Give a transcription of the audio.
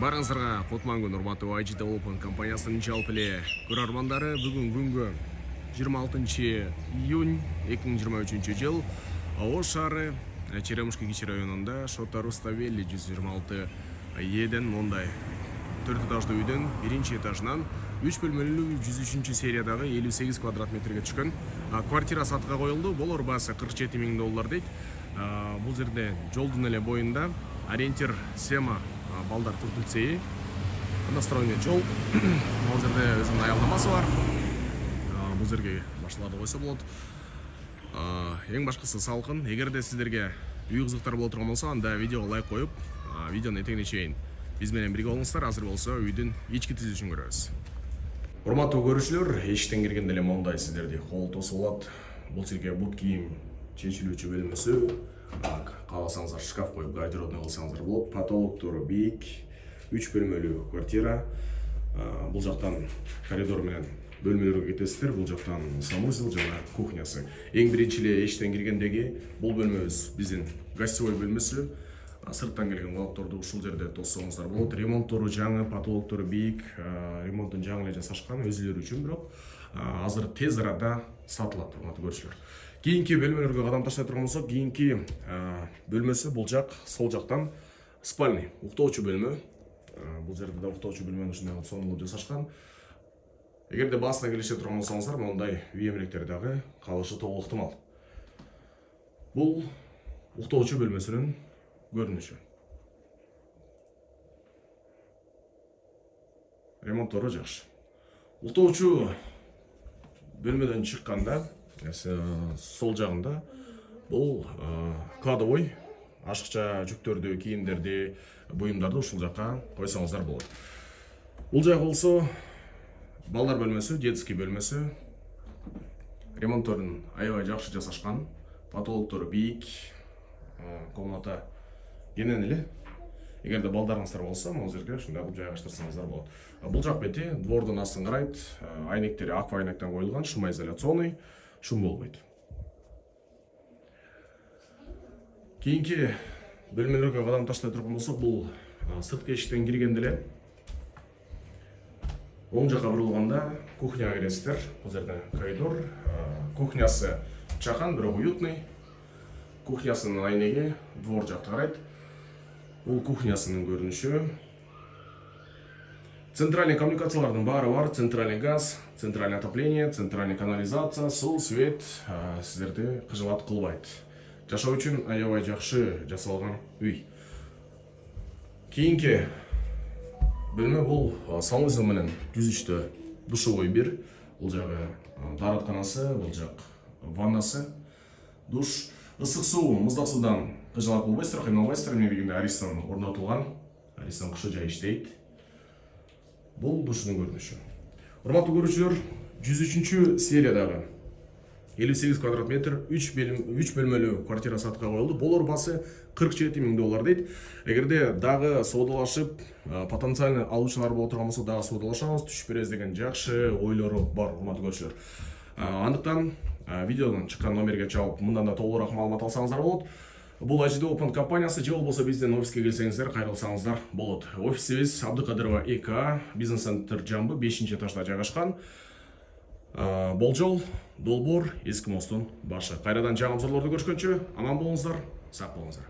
Барыңыздарга кутман күн урматтуу IGT Open компаниясынын жалпы эле көрөрмандары. Бүгүн күнгө 26 июнь 2023 жыл Ош шаары Черемушки кичи районунда Шота Руставели 126 Еден мондай 4 этаждуу үйдөн биринчи этажынан 3 бөлмөлүү 103 сериядагы 58 квадрат метрге түшкөн квартира сатка коюлду. Болор баасы $47,000 дейт. Бул жерде жолдун эле боюнда ориентир сема балдар туртулсейи настроение жол. Бул жерде өзүнүн аялдамасы бар. Бул жерге башларды койсо болот. Эң башкысы салкын. Эгерде сиздерге үй кызыктар боло турган болсо, анда видеого лайк коюп, видеонун этегине чейин биз менен бирге болуңуздар. Азыр болсо үйдүн ички түзүлүшүн көрөбүз. Урматтуу көрүүчүлөр, эшиктен киргенде эле мондай сиздерди кол тосуп алат. Бул жерге бут кийим чечилүүчү бөлмөсү, кааласаңыздар шкаф коюп гардеробный кылсаңыздар болот. Потолоктору бийик, 3 бөлмөлүү квартира. Бул жактан коридор менен бөлмөлөргө кетесиздер. Бул жактан санузел жана кухнясы. Эң биринчи эле эшиктен киргендеги бул бөлмөбүз биздин гостевой бөлмөсү. Сырттан келген конокторду ушул жерде тоссоңуздар болот. Ремонттору жаңы, потолоктору бийик, ремонтун жаңы эле жасашкан өзүлөрү үчүн, бирок азыр тез арада сатылат, урматтуу көрүүчүлөр. Кийинки бөлмөлөргө кадам таштай турган болсок, кийинки бөлмөсү бул жак, сол жактан спальный, уктоочу бөлмө. Бул жерде да уктоочу бөлмөнү ушундай сонун жасашкан. Эгерде баасына келише турган болсоңуздар, мондай үй эмелектер дагы калышы толук ыктымал. Бул уктоочу бөлмөсүнүн көрүнүшү. Ремонттору жакшы. Уктоочу бөлмөдөн чыкканда, сол жагында бул кладовой, ашыкча жүктөрдү, кийимдерди, буюмдарды ушул жака койсоңуздар болот. Бул жак болсо балдар бөлмөсү, детский бөлмөсү. Ремонтторун аябай жакшы жасашкан. Потолоктору бийик. Комната кенен эле. Эгерде балдарыңыздар болсо, могу жерге ушундай кылып жайгаштырсаңыздар болот. Бул жак бети двордун астын карайт. Айнектери аква айнектен коюлган, шумоизоляционный, шум болбойт. Кийинки бөлмөлөргө кадам таштай турган болсок, бул сырткы эшиктен киргенде эле оң жака бурулганда кухняга киресиздер. Бул жерде коридор, кухнясы чакан, бирок уютный. Кухнясынын айнеги двор жакты карайт. Бул кухнясынын көрүнүшү. Центральный коммуникациялардын баары бар. Центральный газ, центральный отопление, центральный канализация, суу, свет сиздерди кыжылат кылбайт. Жашоо үчүн аябай жакшы жасалган үй. Кийинки бөлмө бул санузел менен түзүштө. Душевой 1. Бул жагы дааратканасы, бул жак ваннасы, душ. Ысык суу, муздак суудан кыжылат кылбайсыздар, кыйналбайсыздар. Негизинде Аристон орнотулган. Аристон кышы жай иштейт. Бул душунун көрүнүшү. Урматтуу көрүүчүлөр, 103 сериядагы 58 квадрат метр 3 бөлмөлүү квартира сатка коюлду. Болор баасы $47,000 дейт. Эгерде дагы соодалашып, потенциальный алуучулар боло турган болсо, дагы соодалашабыз, түшүп беребиз деген жакшы ойлору бар, урматтуу көрүүчүлөр. Андыктан видеодон чыккан номерге чалып, мындан да толугураак маалымат алсаңыздар болот. Бул IGT Open компаниясы, же болбосо биздин офиске келсеңиздер, кайрылсаңыздар болот. Офисибиз Абдыкадырова 2А, бизнес-центр Жамбы 5-этажда жайгашкан. Болжол, Долбор, Эски мосттун башы. Кайрадан жаңы обзорлорду көрүшкөнчө аман болуңуздар, сак болуңуздар.